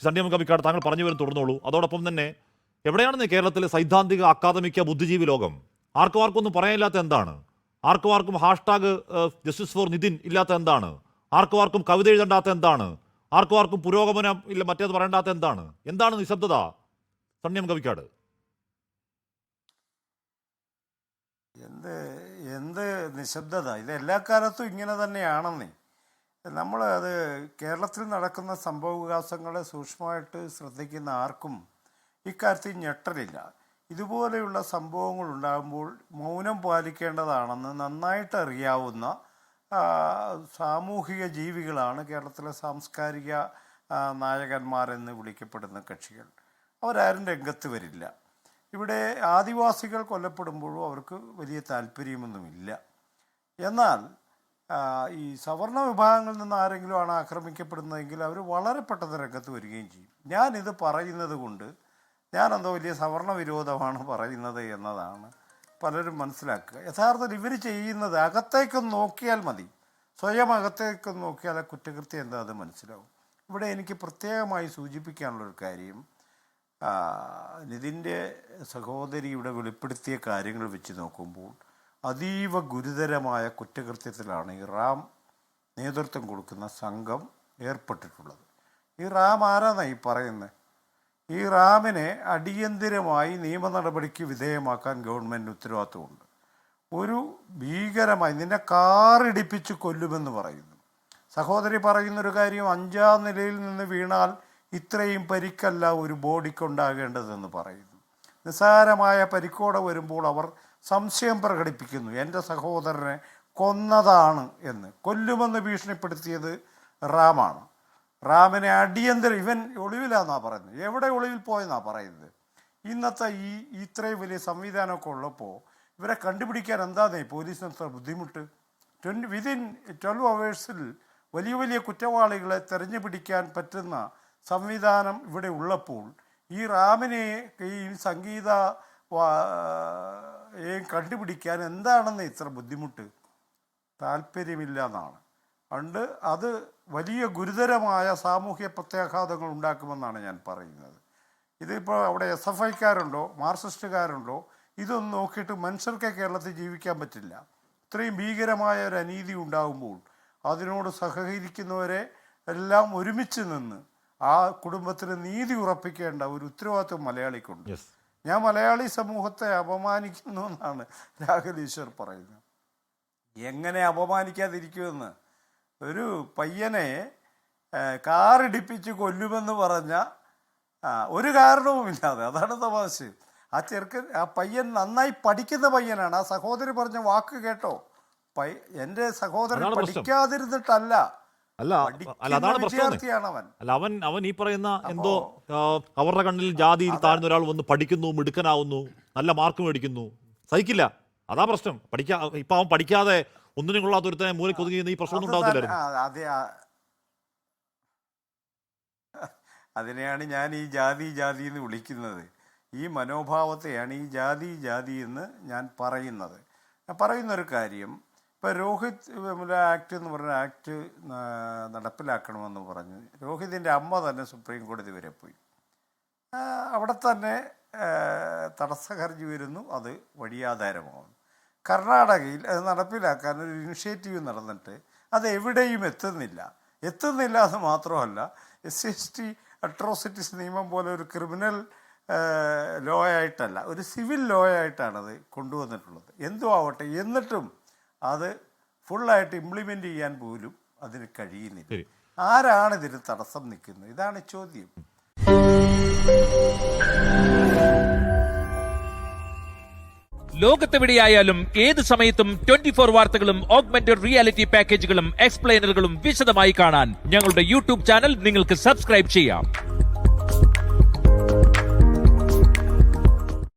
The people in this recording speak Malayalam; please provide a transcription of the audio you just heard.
സണ്ണിയം കവിക്കാട് താങ്കൾ പറഞ്ഞു വരും തുടർന്നോളൂ. അതോടൊപ്പം തന്നെ എവിടെയാണ് കേരളത്തിലെ സൈദ്ധാന്തിക അക്കാദമിക ബുദ്ധിജീവി ലോകം? ആർക്കും പറയാനില്ലാത്ത എന്താണ്? ആർക്കും ഹാഷ്ടാഗ് ജസ്റ്റിസ് ഫോർ നിതിൻ ഇല്ലാത്ത എന്താണ്? ആർക്കും കവിത എഴുതണ്ടാത്ത എന്താണ്? ആർക്കും പുരോഗമനം ഇല്ല മറ്റേത് പറയേണ്ടാത്ത എന്താണ് നിശബ്ദത? സണ്ണിയം കവിക്കാട്. എന്ത് നിശബ്ദത? ഇത് എല്ലാ കാലത്തും ഇങ്ങനെ തന്നെയാണെന്നേ. നമ്മൾ അത് കേരളത്തിൽ നടക്കുന്ന സംഭവവികാസങ്ങളെ സൂക്ഷ്മമായിട്ട് ശ്രദ്ധിക്കുന്ന ആർക്കും ഇക്കാര്യത്തിൽ ഞെട്ടലില്ല. ഇതുപോലെയുള്ള സംഭവങ്ങൾ ഉണ്ടാകുമ്പോൾ മൗനം പാലിക്കേണ്ടതാണെന്ന് നന്നായിട്ട് അറിയാവുന്ന സാമൂഹിക ജീവികളാണ് കേരളത്തിലെ സാംസ്കാരിക നായകന്മാരെന്ന് വിളിക്കപ്പെടുന്ന കക്ഷികൾ. അവരാരും രംഗത്ത് വരില്ല. ഇവിടെ ആദിവാസികൾ കൊല്ലപ്പെടുമ്പോഴും അവർക്ക് വലിയ താല്പര്യമൊന്നുമില്ല. എന്നാൽ ഈ സവർണ വിഭാഗങ്ങളിൽ നിന്ന് ആരെങ്കിലും ആണ് ആക്രമിക്കപ്പെടുന്നതെങ്കിൽ അവർ വളരെ പെട്ടെന്ന് രംഗത്ത് വരികയും ചെയ്യും. ഞാനിത് പറയുന്നത് കൊണ്ട് ഞാനെന്തോ വലിയ സവർണ വിരോധമാണ് പറയുന്നത് എന്നതാണ് പലരും മനസ്സിലാക്കുക. യഥാർത്ഥത്തിൽ ഇവർ ചെയ്യുന്നത് അകത്തേക്കൊന്ന് നോക്കിയാൽ മതി, സ്വയം അകത്തേക്കൊന്ന് നോക്കിയാൽ കുറ്റകൃത്യം എന്താ അത് മനസ്സിലാവും. ഇവിടെ എനിക്ക് പ്രത്യേകമായി സൂചിപ്പിക്കാനുള്ളൊരു കാര്യം, നിതിൻ്റെ സഹോദരിയുടെ വെളിപ്പെടുത്തിയ കാര്യങ്ങൾ വെച്ച് നോക്കുമ്പോൾ അതീവ ഗുരുതരമായ കുറ്റകൃത്യത്തിലാണ് ഈ റാം നേതൃത്വം കൊടുക്കുന്ന സംഘം ഏർപ്പെട്ടിട്ടുള്ളത്. ഈ റാം ആരാന്നാണ് ഈ പറയുന്നത്? ഈ റാമിനെ അടിയന്തിരമായി നിയമ നടപടിക്ക് വിധേയമാക്കാൻ ഗവൺമെൻറ് ഉത്തരവാദിത്വമുണ്ട്. ഒരു ഭീകരമായി നിന്നെ കാറിടിപ്പിച്ച് കൊല്ലുമെന്ന് പറയുന്നു. സഹോദരി പറയുന്നൊരു കാര്യം, 5-ാം നിലയിൽ നിന്ന് വീണാൽ ഇത്രയും പരിക്കല്ല ഒരു ബോഡിക്കുണ്ടാകേണ്ടതെന്ന് പറയുന്നു. നിസ്സാരമായ പരിക്കോടെ വരുമ്പോൾ അവർ സംശയം പ്രകടിപ്പിക്കുന്നു, എൻ്റെ സഹോദരനെ കൊന്നതാണ് എന്ന്. കൊല്ലുമെന്ന് ഭീഷണിപ്പെടുത്തിയത് റാമാണ്. റാമിനെ അടിയന്തരം, ഇവൻ ഒളിവിലാന്നാണ് പറയുന്നത്. എവിടെ ഒളിവിൽ പോയെന്നാണ് പറയുന്നത്? ഇന്നത്തെ ഇത്രയും വലിയ സംവിധാനമൊക്കെ ഉള്ളപ്പോൾ ഇവരെ കണ്ടുപിടിക്കാൻ എന്താന്നേ പോലീസിന് എത്ര ബുദ്ധിമുട്ട്? വിതിൻ 12 hours വലിയ വലിയ കുറ്റവാളികളെ തെരഞ്ഞു പിടിക്കാൻ പറ്റുന്ന സംവിധാനം ഇവിടെ ഉള്ളപ്പോൾ ഈ റാമിനെ ഈ സംഗീത കണ്ടുപിടിക്കാൻ എന്താണെന്ന് ഇത്ര ബുദ്ധിമുട്ട്? താല്പര്യമില്ല എന്നാണ്. അതുകൊണ്ട് അത് വലിയ ഗുരുതരമായ സാമൂഹ്യ പ്രത്യാഘാതങ്ങൾ ഉണ്ടാക്കുമെന്നാണ് ഞാൻ പറയുന്നത്. ഇതിപ്പോൾ അവിടെ SFIക്കാരുണ്ടോ മാർക്സിസ്റ്റുകാരുണ്ടോ ഇതൊന്നും നോക്കിയിട്ട് മനുഷ്യർക്ക് കേരളത്തിൽ ജീവിക്കാൻ പറ്റില്ല. ഇത്രയും ഭീകരമായ ഒരു അനീതി ഉണ്ടാകുമ്പോൾ അതിനോട് സഹകരിക്കുന്നവരെ എല്ലാം ഒരുമിച്ച് നിന്ന് ആ കുടുംബത്തിന് നീതി ഉറപ്പിക്കേണ്ട ഒരു ഉത്തരവാദിത്വം മലയാളിക്കുണ്ട്. ഞാൻ മലയാളി സമൂഹത്തെ അപമാനിക്കുന്നു എന്നാണ് രാഹുൽ ഈശ്വർ പറയുന്നത്. എങ്ങനെ അപമാനിക്കാതിരിക്കുമെന്ന്? ഒരു പയ്യനെ കാറിടിപ്പിച്ച് കൊല്ലുമെന്ന് പറഞ്ഞ ഒരു കാരണവുമില്ലാതെ, അതാണ് തമാശ. ആ പയ്യൻ നന്നായി പഠിക്കുന്ന പയ്യനാണ്. ആ സഹോദരി പറഞ്ഞ വാക്ക് കേട്ടോ, എൻ്റെ സഹോദരൻ പഠിക്കാതിരുന്നിട്ടല്ല, അതാണ് പ്രശ്നം. അവൻ ഈ പറയുന്ന എന്തോ അവരുടെ കണ്ണിൽ ജാതിയിൽ താഴ്ന്ന ഒരാൾ വന്ന് പഠിക്കുന്നു, മിടുക്കനാവുന്നു, നല്ല മാർക്ക് മേടിക്കുന്നു, സഹിക്കില്ല. അതാ പ്രശ്നം. ഇപ്പൊ അവൻ പഠിക്കാതെ ഒന്നിനും കൊള്ളാത്ത ഒരുത്തനെ മൂലയ്ക്ക് ഒതുങ്ങി ഈ പ്രശ്നമൊന്നും ഉണ്ടാകത്തില്ലായിരുന്നു. അതിനെയാണ് ഞാൻ ഈ ജാതി എന്ന് വിളിക്കുന്നത്. ഈ മനോഭാവത്തെയാണ് ഈ ജാതി എന്ന് ഞാൻ പറയുന്നത്. ഞാൻ പറയുന്നൊരു കാര്യം, ഇപ്പോൾ രോഹിത് ആക്ട് എന്ന് പറഞ്ഞ ആക്ട് നടപ്പിലാക്കണമെന്ന് പറഞ്ഞ് രോഹിതിൻ്റെ അമ്മ തന്നെ സുപ്രീം കോടതി വരെ പോയി. അവിടെ തന്നെ തടസ്സ ഹർജി വരുന്നു, അത് വഴിയാധാരമാകുന്നു. കർണാടകയിൽ അത് നടപ്പിലാക്കാൻ ഒരു ഇനിഷ്യേറ്റീവ് നടന്നിട്ട് അത് എവിടെയും എത്തുന്നില്ല എന്ന് മാത്രമല്ല, SC അട്രോസിറ്റീസ് നിയമം പോലെ ഒരു ക്രിമിനൽ ലോ ആയിട്ടല്ല, ഒരു സിവിൽ ലോ ആയിട്ടാണത് കൊണ്ടുവന്നിട്ടുള്ളത്. എന്തോ ആവട്ടെ, എന്നിട്ടും അത് ഫുള്ളായിട്ട് ഇംപ്ലിമെൻ്റ് ചെയ്യാൻ പോലും അതിന് കഴിയുന്നില്ല. ആരാണ് ഇതിന് തടസ്സം നിൽക്കുന്നത്? ഇതാണ് ചോദ്യം. ലോകത്തെവിടെയായാലും ഏത് സമയത്തും 24 വാർത്തകളും ഓഗ്മെന്റഡ് റിയാലിറ്റി പാക്കേജുകളും എക്സ്പ്ലെയിനറുകളും വിശദമായി കാണാൻ ഞങ്ങളുടെ YouTube ചാനൽ നിങ്ങൾക്ക് സബ്സ്ക്രൈബ് ചെയ്യാം.